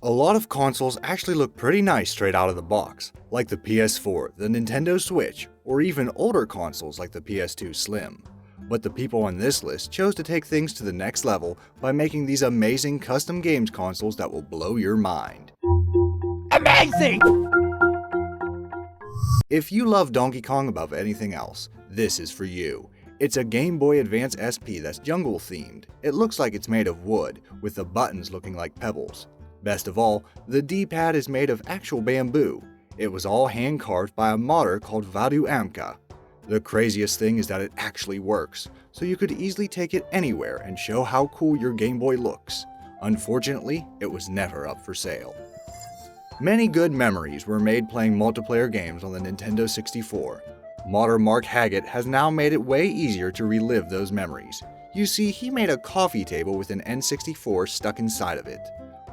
A lot of consoles actually look pretty nice straight out of the box, like the PS4, the Nintendo Switch, or even older consoles like the PS2 Slim. But the people on this list chose to take things to the next level by making these amazing custom games consoles that will blow your mind. Amazing! If you love Donkey Kong above anything else, this is for you. It's a Game Boy Advance SP that's jungle themed. It looks like it's made of wood, with the buttons looking like pebbles. Best of all, the D-pad is made of actual bamboo. It was all hand-carved by a modder called Vader Wonka. The craziest thing is that it actually works, so you could easily take it anywhere and show how cool your Game Boy looks. Unfortunately, it was never up for sale. Many good memories were made playing multiplayer games on the Nintendo 64. Modder Mark Haggett has now made it way easier to relive those memories. You see, he made a coffee table with an N64 stuck inside of it.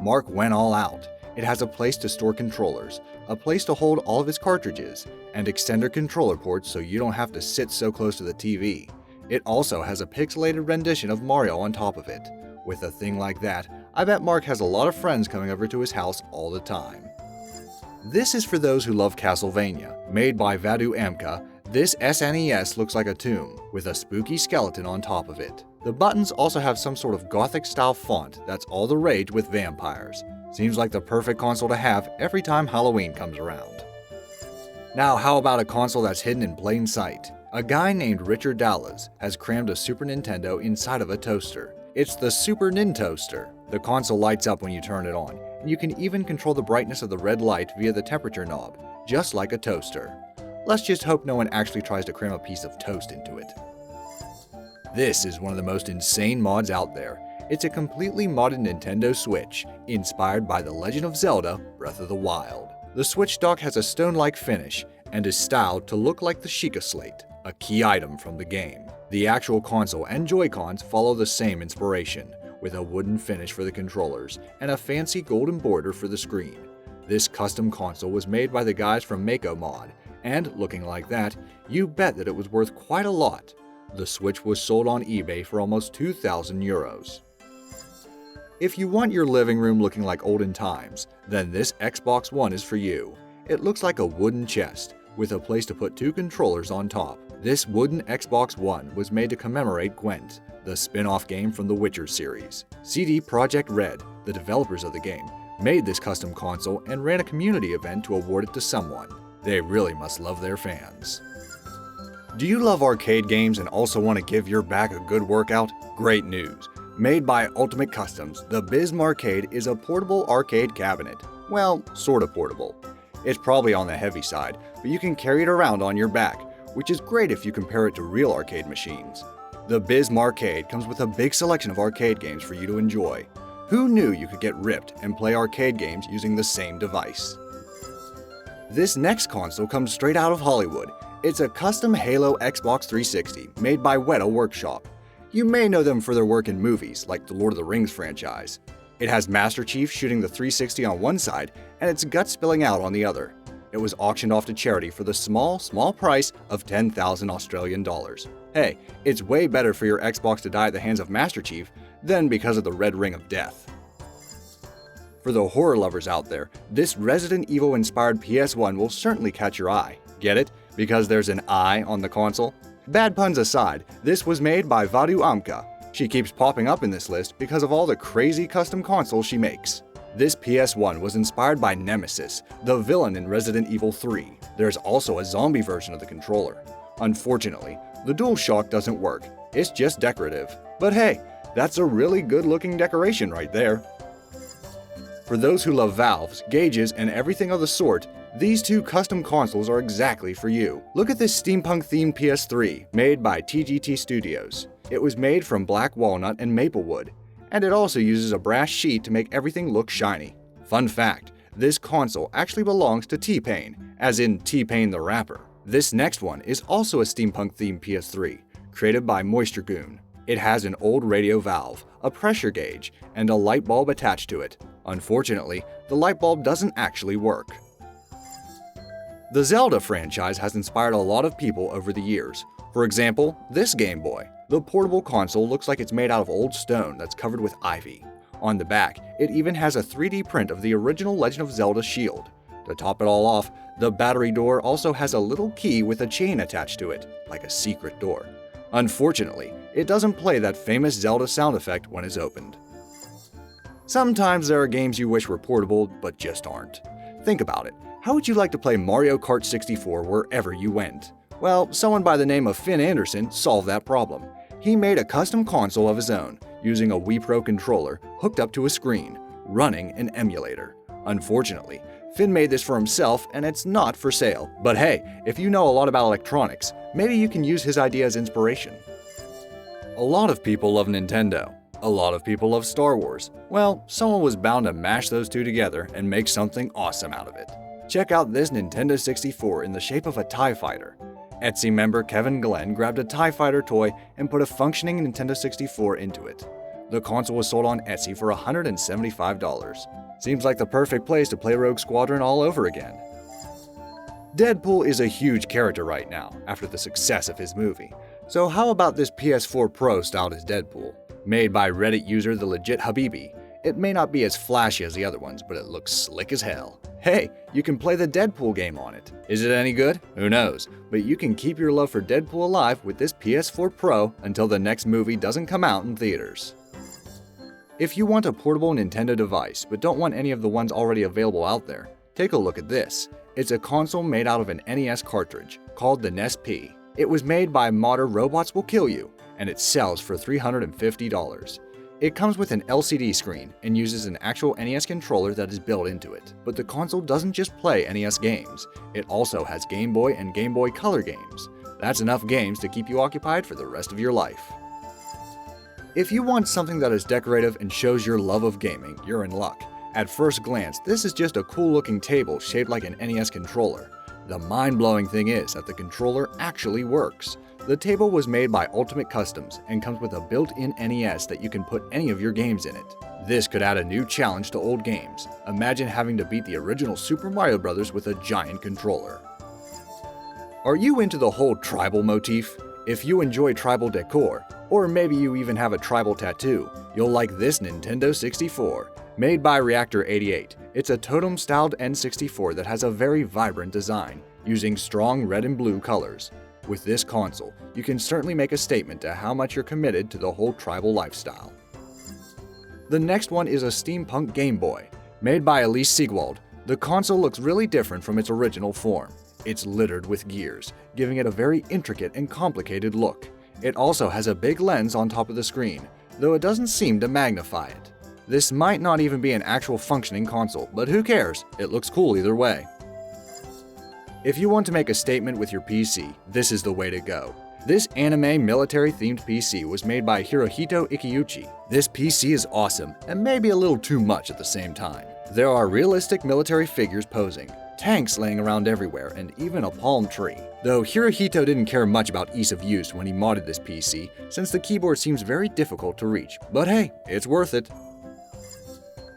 Mark went all out. It has a place to store controllers, a place to hold all of his cartridges, and extender controller ports so you don't have to sit so close to the TV. It also has a pixelated rendition of Mario on top of it. With a thing like that, I bet Mark has a lot of friends coming over to his house all the time. This is for those who love Castlevania. Made by Vader Wonka, this SNES looks like a tomb, with a spooky skeleton on top of it. The buttons also have some sort of gothic-style font that's all the rage with vampires. Seems like the perfect console to have every time Halloween comes around. Now how about a console that's hidden in plain sight? A guy named Richard Dallas has crammed a Super Nintendo inside of a toaster. It's the Super Nintoaster. The console lights up when you turn it on, and you can even control the brightness of the red light via the temperature knob, just like a toaster. Let's just hope no one actually tries to cram a piece of toast into it. This is one of the most insane mods out there. It's a completely modded Nintendo Switch, inspired by The Legend of Zelda Breath of the Wild. The Switch dock has a stone-like finish and is styled to look like the Sheikah Slate, a key item from the game. The actual console and Joy-Cons follow the same inspiration, with a wooden finish for the controllers and a fancy golden border for the screen. This custom console was made by the guys from Mako Mod, and looking like that, you bet that it was worth quite a lot. The Switch was sold on eBay for almost 2,000 euros. If you want your living room looking like olden times, then this Xbox One is for you. It looks like a wooden chest, with a place to put two controllers on top. This wooden Xbox One was made to commemorate Gwent, the spin-off game from the Witcher series. CD Projekt Red, the developers of the game, made this custom console and ran a community event to award it to someone. They really must love their fans. Do you love arcade games and also want to give your back a good workout? Great news! Made by Ultimate Customs, the Bismark Aid is a portable arcade cabinet. Well, sorta portable. It's probably on the heavy side, but you can carry it around on your back, which is great if you compare it to real arcade machines. The Bismark Aid comes with a big selection of arcade games for you to enjoy. Who knew you could get ripped and play arcade games using the same device? This next console comes straight out of Hollywood. It's a custom Halo Xbox 360 made by Weta Workshop. You may know them for their work in movies, like the Lord of the Rings franchise. It has Master Chief shooting the 360 on one side and its guts spilling out on the other. It was auctioned off to charity for the small price of 10,000 Australian dollars. Hey, it's way better for your Xbox to die at the hands of Master Chief than because of the Red Ring of Death. For the horror lovers out there, this Resident Evil-inspired PS1 will certainly catch your eye. Get it? Because there's an eye on the console? Bad puns aside, this was made by Vader Wonka. She keeps popping up in this list because of all the crazy custom consoles she makes. This PS1 was inspired by Nemesis, the villain in Resident Evil 3. There's also a zombie version of the controller. Unfortunately, the DualShock doesn't work. It's just decorative. But hey, that's a really good-looking decoration right there. For those who love valves, gauges, and everything of the sort, these two custom consoles are exactly for you. Look at this steampunk-themed PS3, made by TGT Studios. It was made from black walnut and maple wood, and it also uses a brass sheet to make everything look shiny. Fun fact, this console actually belongs to T-Pain, as in T-Pain the rapper. This next one is also a steampunk-themed PS3, created by Moisture Goon. It has an old radio valve, a pressure gauge, and a light bulb attached to it. Unfortunately, the light bulb doesn't actually work. The Zelda franchise has inspired a lot of people over the years. For example, this Game Boy. The portable console looks like it's made out of old stone that's covered with ivy. On the back, it even has a 3D print of the original Legend of Zelda shield. To top it all off, the battery door also has a little key with a chain attached to it, like a secret door. Unfortunately, it doesn't play that famous Zelda sound effect when it's opened. Sometimes there are games you wish were portable, but just aren't. Think about it. How would you like to play Mario Kart 64 wherever you went? Well, someone by the name of Finn Anderson solved that problem. He made a custom console of his own, using a Wii Pro controller hooked up to a screen, running an emulator. Unfortunately, Finn made this for himself and it's not for sale. But hey, if you know a lot about electronics, maybe you can use his idea as inspiration. A lot of people love Nintendo. A lot of people love Star Wars. Well, someone was bound to mash those two together and make something awesome out of it. Check out this Nintendo 64 in the shape of a TIE fighter. Etsy member Kevin Glenn grabbed a TIE fighter toy and put a functioning Nintendo 64 into it. The console was sold on Etsy for $175. Seems like the perfect place to play Rogue Squadron all over again. Deadpool is a huge character right now, after the success of his movie. So how about this PS4 Pro styled as Deadpool? Made by Reddit user The Legit Habibi. It may not be as flashy as the other ones, but it looks slick as hell. Hey, you can play the Deadpool game on it. Is it any good? Who knows? But you can keep your love for Deadpool alive with this PS4 Pro until the next movie doesn't come out in theaters. If you want a portable Nintendo device but don't want any of the ones already available out there, take a look at this. It's a console made out of an NES cartridge called the NES P. It was made by modder Robots Will Kill You, and it sells for $350. It comes with an LCD screen and uses an actual NES controller that is built into it. But the console doesn't just play NES games, it also has Game Boy and Game Boy Color games. That's enough games to keep you occupied for the rest of your life. If you want something that is decorative and shows your love of gaming, you're in luck. At first glance, this is just a cool looking table shaped like an NES controller. The mind-blowing thing is that the controller actually works. The table was made by Ultimate Customs and comes with a built-in NES that you can put any of your games in it. This could add a new challenge to old games. Imagine having to beat the original Super Mario Bros. With a giant controller. Are you into the whole tribal motif? If you enjoy tribal decor, or maybe you even have a tribal tattoo, you'll like this Nintendo 64. Made by Reactor 88, it's a totem-styled N64 that has a very vibrant design, using strong red and blue colors. With this console, you can certainly make a statement to how much you're committed to the whole tribal lifestyle. The next one is a Steampunk Gameboy. Made by Elise Siegwald, the console looks really different from its original form. It's littered with gears, giving it a very intricate and complicated look. It also has a big lens on top of the screen, though it doesn't seem to magnify it. This might not even be an actual functioning console, but who cares? It looks cool either way. If you want to make a statement with your PC, this is the way to go. This anime military-themed PC was made by Hirohito Ikeuchi. This PC is awesome, and maybe a little too much at the same time. There are realistic military figures posing, tanks laying around everywhere, and even a palm tree. Though Hirohito didn't care much about ease of use when he modded this PC, since the keyboard seems very difficult to reach. But hey, it's worth it.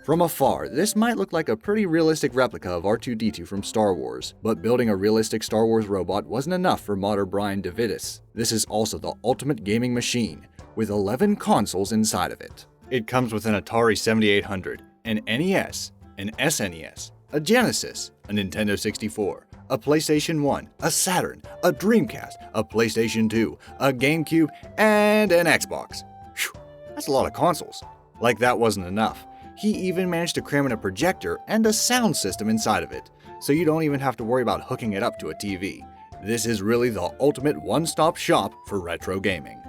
From afar, this might look like a pretty realistic replica of R2-D2 from Star Wars, but building a realistic Star Wars robot wasn't enough for modder Brian DeVitis. This is also the ultimate gaming machine, with 11 consoles inside of it. It comes with an Atari 7800, an NES, an SNES, a Genesis, a Nintendo 64, a PlayStation 1, a Saturn, a Dreamcast, a PlayStation 2, a GameCube, and an Xbox. Whew, that's a lot of consoles. Like that wasn't enough. He even managed to cram in a projector and a sound system inside of it, so you don't even have to worry about hooking it up to a TV. This is really the ultimate one-stop shop for retro gaming.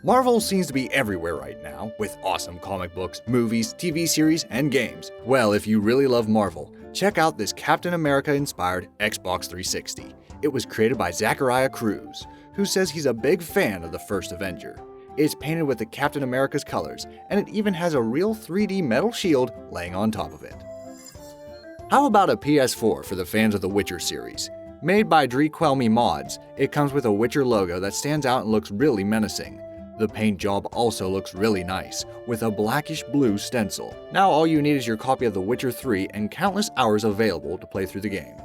Marvel seems to be everywhere right now, with awesome comic books, movies, TV series, and games. Well, if you really love Marvel, check out this Captain America-inspired Xbox 360. It was created by Zachariah Cruz, who says he's a big fan of the first Avenger. It's painted with the Captain America's colors, and it even has a real 3D metal shield laying on top of it. How about a PS4 for the fans of the Witcher series? Made by Drequelmy Mods, it comes with a Witcher logo that stands out and looks really menacing. The paint job also looks really nice, with a blackish blue stencil. Now all you need is your copy of The Witcher 3 and countless hours available to play through the game.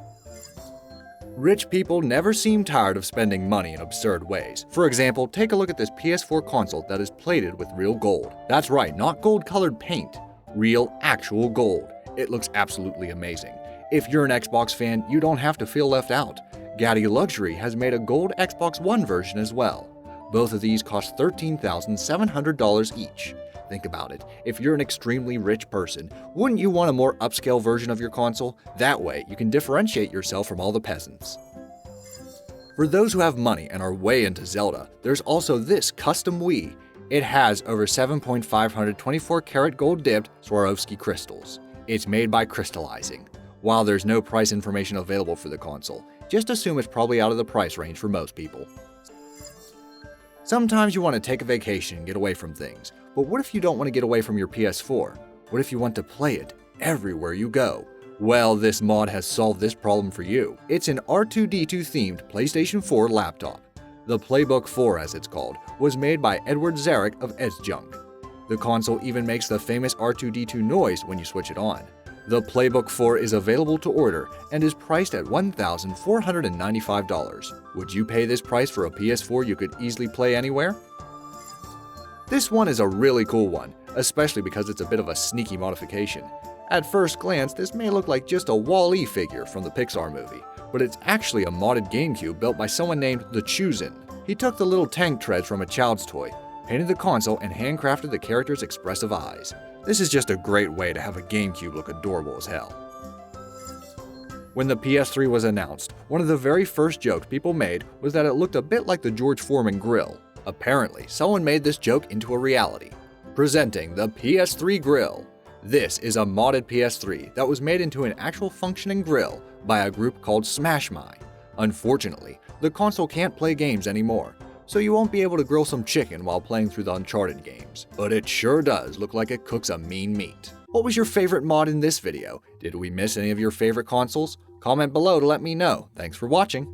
Rich people never seem tired of spending money in absurd ways. For example, take a look at this PS4 console that is plated with real gold. That's right, not gold-colored paint. Real, actual gold. It looks absolutely amazing. If you're an Xbox fan, you don't have to feel left out. Gaddy Luxury has made a gold Xbox One version as well. Both of these cost $13,700 each. Think about it. If you're an extremely rich person, wouldn't you want a more upscale version of your console? That way, you can differentiate yourself from all the peasants. For those who have money and are way into Zelda, there's also this custom Wii. It has over 7.500 24-karat gold-dipped Swarovski crystals. It's made by crystallizing. While there's no price information available for the console, just assume it's probably out of the price range for most people. Sometimes you want to take a vacation and get away from things, but what if you don't want to get away from your PS4? What if you want to play it everywhere you go? Well, this mod has solved this problem for you. It's an R2-D2 themed PlayStation 4 laptop. The Playbook 4, as it's called, was made by Edward Zarek of Edgejunk. The console even makes the famous R2-D2 noise when you switch it on. The Playbook 4 is available to order and is priced at $1,495. Would you pay this price for a PS4 you could easily play anywhere? This one is a really cool one, especially because it's a bit of a sneaky modification. At first glance, this may look like just a Wall-E figure from the Pixar movie, but it's actually a modded GameCube built by someone named The Chosen. He took the little tank treads from a child's toy, painted the console, and handcrafted the character's expressive eyes. This is just a great way to have a GameCube look adorable as hell. When the PS3 was announced, one of the very first jokes people made was that it looked a bit like the George Foreman grill. Apparently, someone made this joke into a reality. Presenting the PS3 Grill. This is a modded PS3 that was made into an actual functioning grill by a group called SmashMy. Unfortunately, the console can't play games anymore, so you won't be able to grill some chicken while playing through the Uncharted games. But it sure does look like it cooks a mean meat. What was your favorite mod in this video? Did we miss any of your favorite consoles? Comment below to let me know. Thanks for watching.